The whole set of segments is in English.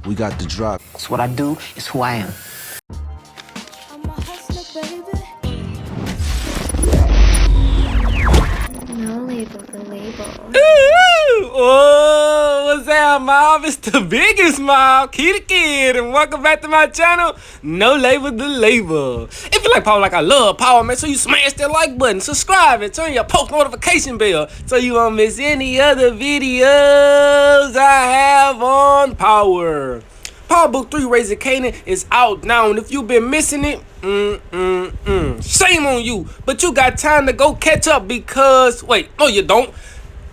We got the drop. It's what I do, it's who I am. I'm a hustler, baby. No label, the label. Ooh, oh, what's up, mob? It's the biggest mob, Key the Kid, and welcome back to my channel, No Label the Label. If you like power like I love power, make sure you smash that like button, subscribe, and turn your post notification bell so you won't miss any other videos I have on power. Power Book 3 Raising Kanan is out now, and if you've been missing it, shame on you. But you got time to go catch up because, wait, no you don't.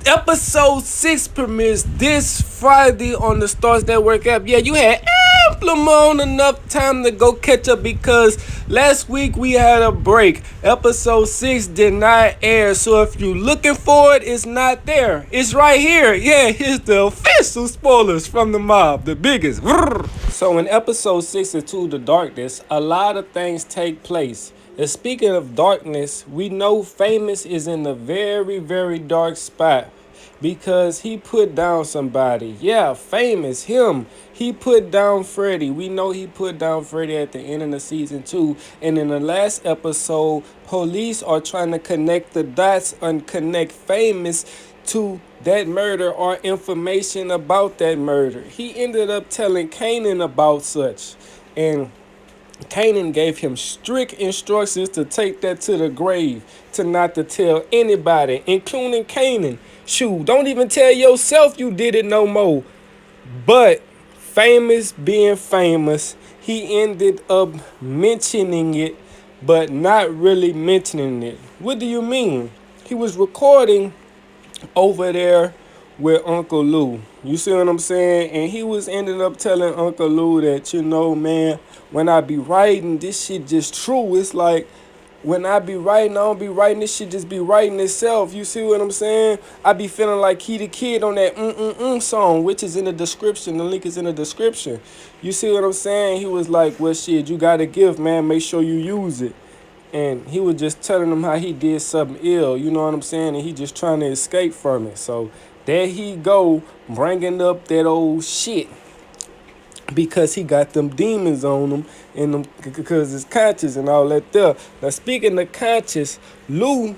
Episode 6 premieres this Friday on the Stars Network app. Yeah, you had ample enough time to go catch up because last week we had a break. Episode 6 did not air, so if you're looking for it, it's not there. It's right here. Yeah, here's the official spoilers from the mob, the biggest. So in episode 6 of To the Darkness, a lot of things take place. And speaking of darkness, we know Famous is in a very, very dark spot because he put down somebody. Yeah, Famous, him. He put down Freddy. We know he put down Freddy at the end of the season 2. And in the last episode, police are trying to connect the dots and connect Famous to that murder or information about that murder. He ended up telling Kanan about such. And Kanan gave him strict instructions to take that to the grave, to not to tell anybody, including Kanan. Shoot, don't even tell yourself you did it no more. But Famous being famous, he ended up mentioning it, but not really mentioning it. What do you mean? He was recording over there with Uncle Lou. You see what I'm saying? And he was ended up telling Uncle Lou that, you know, man, when I be writing, this shit just true. It's like when I be writing, I don't be writing, this shit just be writing itself. You see what I'm saying? I be feeling like Key the Kid on that song, which is in the description. The link is in the description. You see what I'm saying? He was like, well, shit, you got a gift, man. Make sure you use it. And he was just telling him how he did something ill, you know what I'm saying? And he just trying to escape from it. So there he go, bringing up that old shit because he got them demons on him and them because it's conscious and all that there. Now speaking of conscious, Lou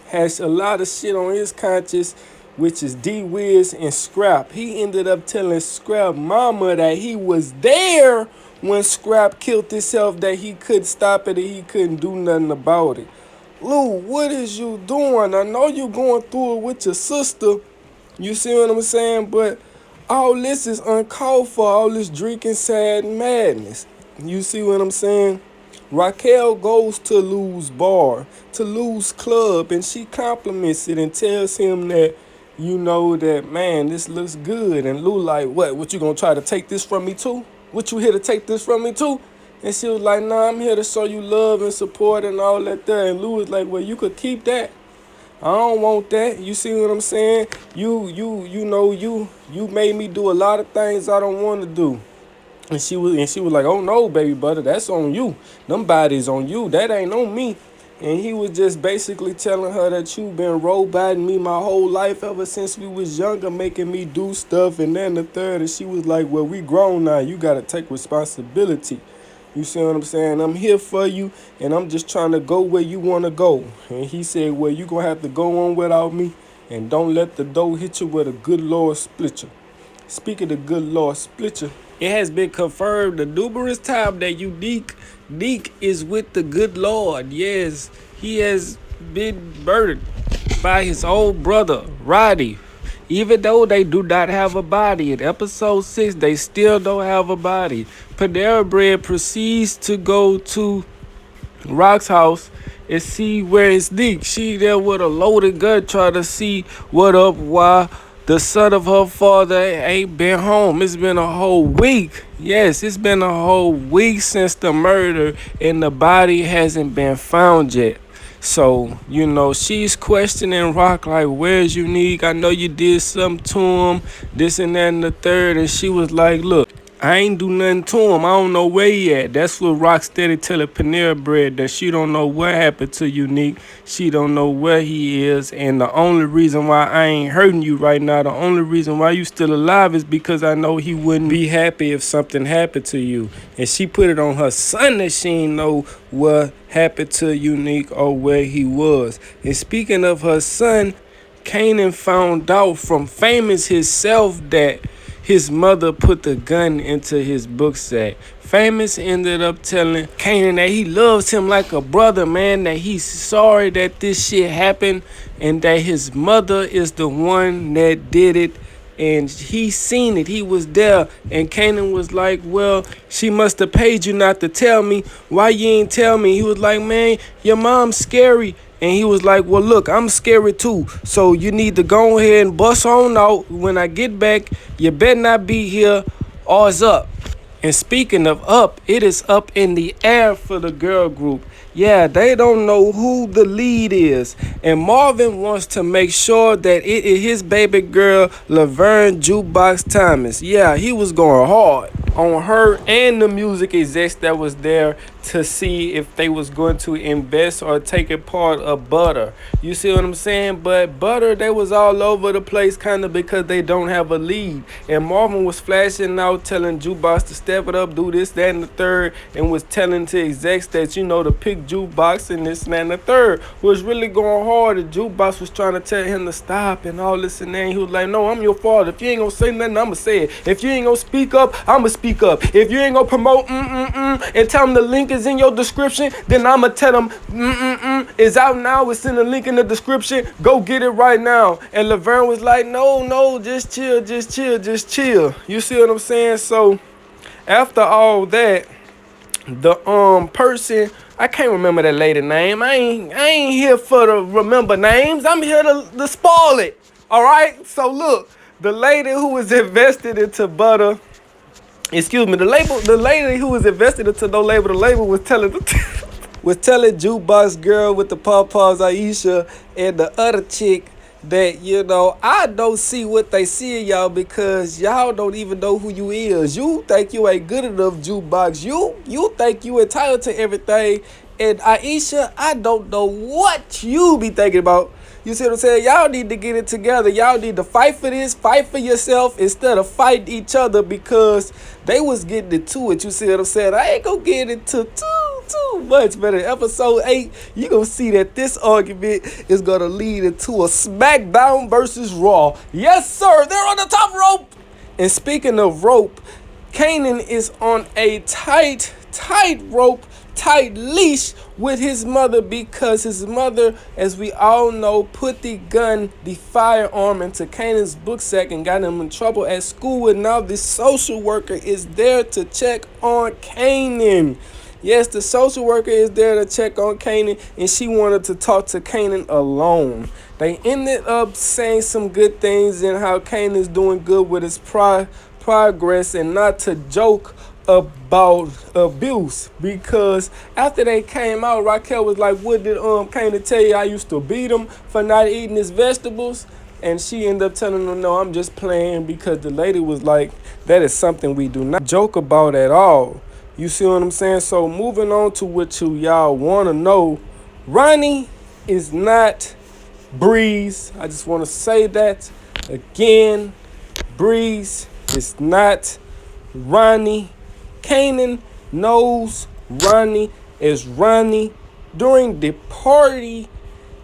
has a lot of shit on his conscious, which is D-Wiz and Scrap. He ended up telling Scrap mama that he was there when Scrap killed himself, that he couldn't stop it and he couldn't do nothing about it. Lou, what is you doing? I know you going through it with your sister. You see what I'm saying? But all this is uncalled for, all this drinking sad madness. You see what I'm saying? Raquel goes to Lou's bar, to Lou's club, and she compliments it and tells him that, you know, that, man, this looks good. And Lou like, what you gonna try to take this from me too? What you here to take this from me too? And she was like, nah, I'm here to show you love and support and all that there. And Lou was like, well, you could keep that. I don't want that. You see what I'm saying? You made me do a lot of things I don't want to do. And she was like, oh no, baby butter, that's on you. Them bodies on you. That ain't on me. And he was just basically telling her that you've been roboting me my whole life ever since we was younger, making me do stuff. And then the third, and she was like, well, we grown now. You got to take responsibility. You see what I'm saying? I'm here for you, and I'm just trying to go where you want to go. And he said, well, you going to have to go on without me, and don't let the door hit you with a good Lord split you. Speaking of good Lord split you, it has been confirmed the numerous time that Deke is with the good Lord. Yes, he has been murdered by his old brother, Roddy. Even though they do not have a body. In episode 6, they still don't have a body. Panera Bread proceeds to go to Rock's house and see where it's Deke. She there with a loaded gun trying to see what up, why the son of her father ain't been home. It's been a whole week. Yes, it's been a whole week since the murder and the body hasn't been found yet. So, you know, she's questioning Rock like, where's Unique? I know you did something to him, this and that and the third. And she was like, look, I ain't do nothing to him. I don't know where he at. That's what Rocksteady telling Panera Bread, that she don't know what happened to Unique. She don't know where he is. And the only reason why I ain't hurting you right now, the only reason why you still alive is because I know he wouldn't be happy if something happened to you. And she put it on her son that she ain't know what happened to Unique or where he was. And speaking of her son, Kanan found out from Famous himself that his mother put the gun into his book sack. Famous ended up telling Kanan that he loves him like a brother, man, that he's sorry that this shit happened and that his mother is the one that did it. And he seen it. He was there. And Kanan was like, well, she must have paid you not to tell me. Why you ain't tell me? He was like, man, your mom's scary. And he was like, well, look, I'm scary too. So you need to go ahead and bust on out. When I get back, you better not be here or it's up. And speaking of up, it is up in the air for the girl group. Yeah, they don't know who the lead is. And Marvin wants to make sure that it is his baby girl, Laverne Jukebox Thomas. Yeah, he was going hard on her and the music execs that was there to see if they was going to invest or take a part of Butter. You see what I'm saying? But Butter, they was all over the place kind of because they don't have a lead. And Marvin was flashing out, telling Jukebox to step it up, do this, that, and the third, and was telling to execs that, you know, to pick Jukebox and this, and that, and the third. Was really going hard. The Jukebox was trying to tell him to stop and all this and that. And he was like, no, I'm your father. If you ain't gonna say nothing, I'ma say it. If you ain't gonna speak up, I'ma speak up. If you ain't gonna promote and tell them the link is in your description, then I'ma tell them is out now. It's in the link in the description. Go get it right now. And Laverne was like, no, just chill, just chill, just chill. You see what I'm saying? So after all that, the person, I can't remember that lady name. I ain't here for to remember names. I'm here to spoil it. All right. So look, the lady who was invested into Butter. Excuse me, the lady who was invested into No Label, the label was telling Jukebox Girl with the pawpaws, Aisha, and the other chick that, you know, I don't see what they see in y'all because y'all don't even know who you is. You think you ain't good enough, Jukebox. You think you entitled to everything. And Aisha, I don't know what you be thinking about. You see what I'm saying? Y'all need to get it together. Y'all need to fight for this, fight for yourself instead of fighting each other because they was getting into it. You see what I'm saying? I ain't gonna get into too much, but in episode 8, you gonna see that this argument is gonna lead into a SmackDown versus Raw. Yes, sir. They're on the top rope. And speaking of rope, Kanan is on a tight rope, tight leash with his mother because his mother, as we all know, put the firearm into Kanan's book sack and got him in trouble at school. And now the social worker is there to check on Kanan. Yes, the social worker is there to check on Kanan, and she wanted to talk to Kanan alone. They ended up saying some good things and how Kanan's doing good with his progress and not to joke about abuse, because after they came out, Raquel was like, what did Kanan tell you? I used to beat him for not eating his vegetables. And she ended up telling him, no, I'm just playing, because the lady was like, that is something we do not joke about at all. You see what I'm saying? So moving on to what y'all want to know, Ronnie is not Breeze. I just want to say that again. Breeze is not Ronnie. Kanan knows Ronnie is Ronnie. During the party,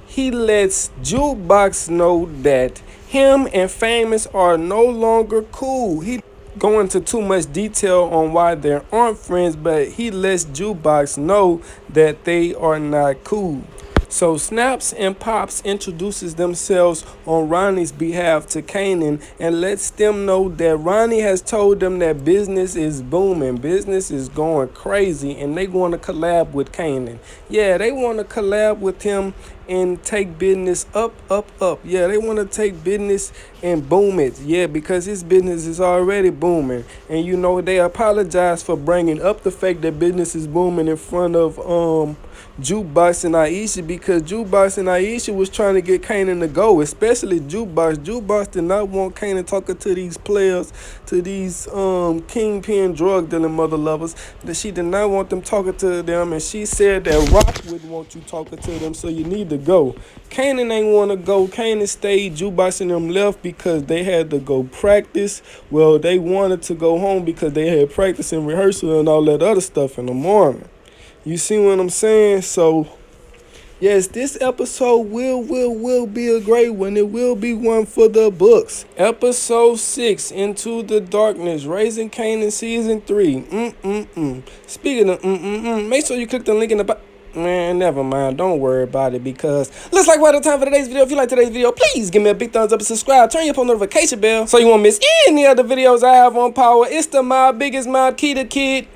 he lets Jukebox know that him and Famous are no longer cool. He go into too much detail on why they aren't friends, but he lets Jukebox know that they are not cool. So Snaps and Pops introduces themselves on Ronnie's behalf to Kanan and lets them know that Ronnie has told them that business is booming, business is going crazy, and they want to collab with Kanan. Yeah, they want to collab with him and take business up. Yeah, they want to take business and boom it. Yeah, because his business is already booming. And you know, they apologize for bringing up the fact that business is booming in front of Jukebox and Aisha, because Jukebox and Aisha was trying to get Kanan to go, especially Jukebox. Jukebox did not want Kanan talking to these players, to these kingpin drug dealing mother lovers. That she did not want them talking to them, and she said that Rock wouldn't want you talking to them, so you need to go. Kanan ain't want to go. Kanan stayed. Jukebox and them left because they had to go practice. Well, they wanted to go home because they had practice and rehearsal and all that other stuff in the morning. You see what I'm saying? So, yes, this episode will be a great one. It will be one for the books. Episode 6, Into the Darkness, Raising Kanan Season 3. Speaking of make sure you click the link in the Man, never mind. Don't worry about it, because looks like we're out of time for today's video. If you like today's video, please give me a big thumbs up and subscribe. Turn your post notification bell so you won't miss any other videos I have on Power. It's the My Biggest Mouth Key the Kid.